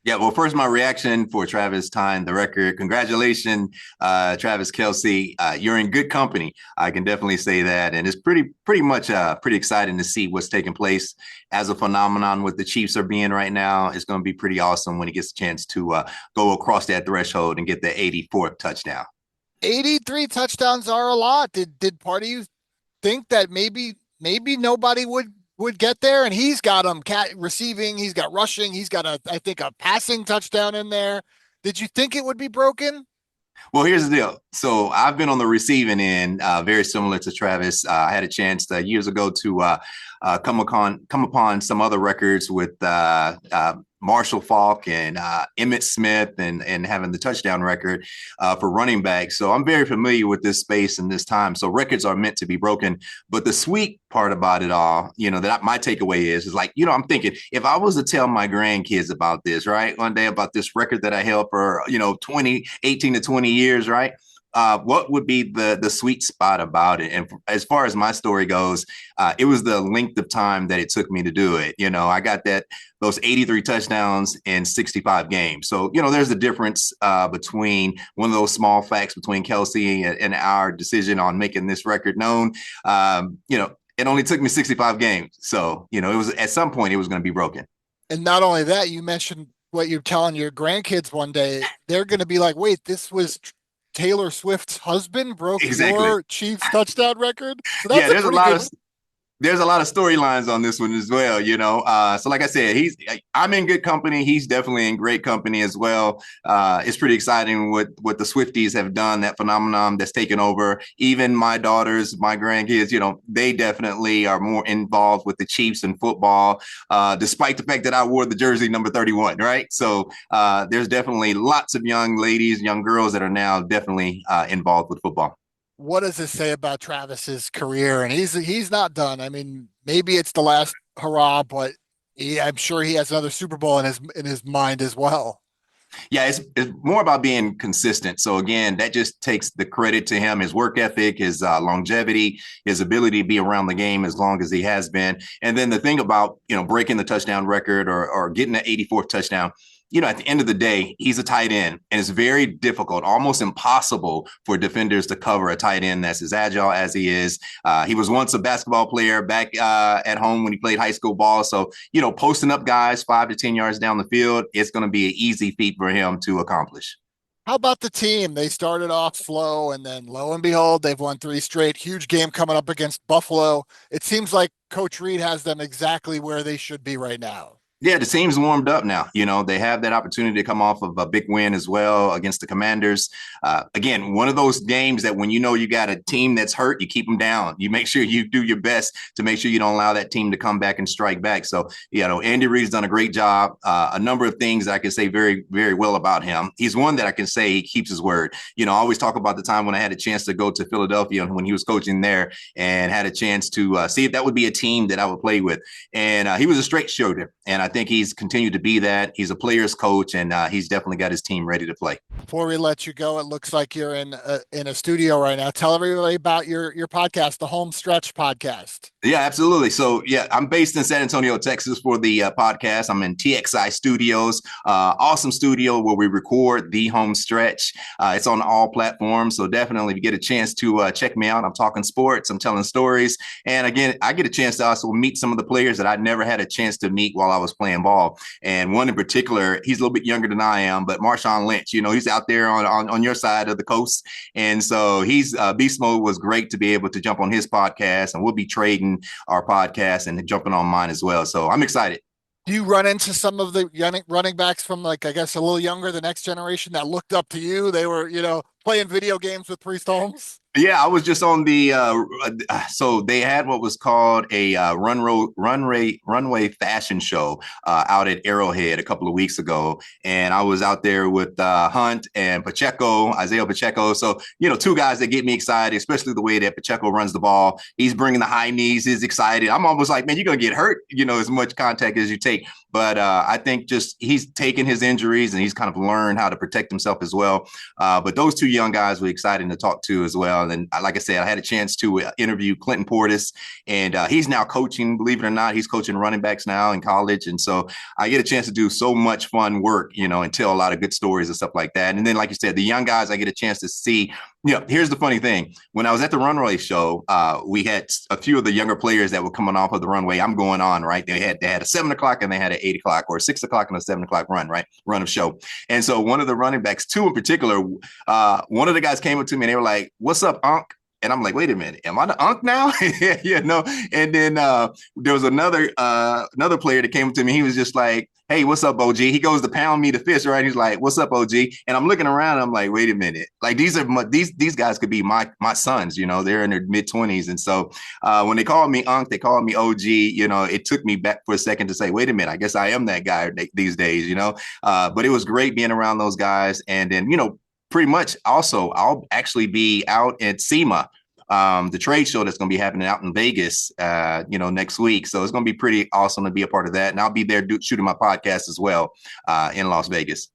Yeah, well, first, my reaction for Travis tying the record. Congratulations, Travis Kelce. You're in good company. I can definitely say that, and it's pretty much pretty exciting to see what's taking place as a phenomenon. What the Chiefs are being right now is going to be pretty awesome when he gets a chance to go across that threshold and get the 84th touchdown. 83 touchdowns are a lot. Did part of you think that maybe nobody would get there? And he's got them receiving, he's got rushing, he's got I think a passing touchdown in there. Did you think it would be broken? Well, here's the deal. So I've been on the receiving end, very similar to Travis. I had a chance years ago to come upon some other records with Marshall Falk and Emmett Smith and having the touchdown record for running back. So I'm very familiar with this space and this time. So records are meant to be broken. But the sweet part about it all, that my takeaway is like, I'm thinking if I was to tell my grandkids about this, right, one day about this record that I held for, 18 to 20 years, right? What would be the sweet spot about it? And as far as my story goes, it was the length of time that it took me to do it. I got those 83 touchdowns in 65 games. So, there's a difference between one of those small facts between Kelce and our decision on making this record known. It only took me 65 games. So, it was at some point it was going to be broken. And not only that, you mentioned what you're telling your grandkids one day. They're going to be like, wait, this was Taylor Swift's husband broke Exactly. your Chiefs touchdown record. So Yeah, that's a pretty good. there's a lot of storylines on this one as well, So like I said, I'm in good company. He's definitely in great company as well. It's pretty exciting what the Swifties have done, that phenomenon that's taken over. Even my daughters, my grandkids, they definitely are more involved with the Chiefs and football, despite the fact that I wore the jersey number 31, right? So there's definitely lots of young ladies, young girls that are now definitely involved with football. What does this say about Travis's career? And he's not done. I mean, maybe it's the last hurrah, but I'm sure he has another Super Bowl in his mind as well. Yeah, it's more about being consistent. So again, that just takes the credit to him, his work ethic, his longevity, his ability to be around the game as long as he has been. And then the thing about, breaking the touchdown record or getting that 84th touchdown, at the end of the day, he's a tight end, and it's very difficult, almost impossible for defenders to cover a tight end that's as agile as he is. He was once a basketball player back at home when he played high school ball. So, posting up guys 5 to 10 yards down the field, it's going to be an easy feat for him to accomplish. How about the team? They started off slow, and then lo and behold, they've won three straight. Huge game coming up against Buffalo. It seems like Coach Reed has them exactly where they should be right now. Yeah, the team's warmed up now. They have that opportunity to come off of a big win as well against the Commanders. Again, one of those games that when you got a team that's hurt, you keep them down. You make sure you do your best to make sure you don't allow that team to come back and strike back. So, Andy Reid's done a great job. A number of things that I can say very, very well about him. He's one that I can say he keeps his word. I always talk about the time when I had a chance to go to Philadelphia when he was coaching there and had a chance to see if that would be a team that I would play with. And he was a straight shooter. And I think he's continued to be that. He's a player's coach, and he's definitely got his team ready to play. Before we let you go, it looks like you're in a studio right now. Tell everybody about your podcast, the Home Stretch podcast. Yeah, absolutely. So, yeah, I'm based in San Antonio, Texas for the podcast. I'm in TXI Studios, awesome studio where we record the home stretch. It's on all platforms. So definitely if you get a chance to check me out, I'm talking sports, I'm telling stories. And again, I get a chance to also meet some of the players that I never had a chance to meet while I was playing ball. And one in particular, he's a little bit younger than I am, but Marshawn Lynch, he's out there on your side of the coast. And so Beast Mode was great to be able to jump on his podcast, and we'll be trading our podcast and jumping on mine as well. So I'm excited. Do you run into some of the running backs from, like, I guess a little younger, the next generation that looked up to you? They were, playing video games with Priest Holmes. Yeah, I was just on the so they had what was called a runway fashion show out at Arrowhead a couple of weeks ago, and I was out there with Hunt and Isaiah Pacheco. So two guys that get me excited, especially the way that Pacheco runs the ball. He's bringing the high knees. He's excited. I'm almost like, man, you're gonna get hurt. As much contact as you take. But I think just he's taken his injuries and he's kind of learned how to protect himself as well. But those two young guys were exciting to talk to as well. And like I said, I had a chance to interview Clinton Portis, and he's now coaching, believe it or not, he's coaching running backs now in college. And so I get a chance to do so much fun work, and tell a lot of good stories and stuff like that. And then, like you said, the young guys, I get a chance to see. Here's the funny thing. When I was at the runway show, we had a few of the younger players that were coming off of the runway. I'm going on, right? They had a 7 o'clock and they had an 8 o'clock, or 6 o'clock and a 7 o'clock run, right? Run of show. And so one of the running backs, two in particular, one of the guys came up to me and they were like, "What's up, Unc?" And I'm like, "Wait a minute, am I the Unc now?" And then there was another player that came up to me. He was just like, "Hey, what's up, OG?" He goes to pound me the fist, right? He's like, "What's up, OG?" And I'm looking around. And I'm like, "Wait a minute, like these guys could be my sons. They're in their mid-20s." And so when they called me Unc, they called me OG. It took me back for a second to say, "Wait a minute, I guess I am that guy these days." But it was great being around those guys, and then pretty much also I'll actually be out at SEMA, the trade show that's going to be happening out in Vegas, next week. So it's going to be pretty awesome to be a part of that. And I'll be there shooting my podcast as well in Las Vegas.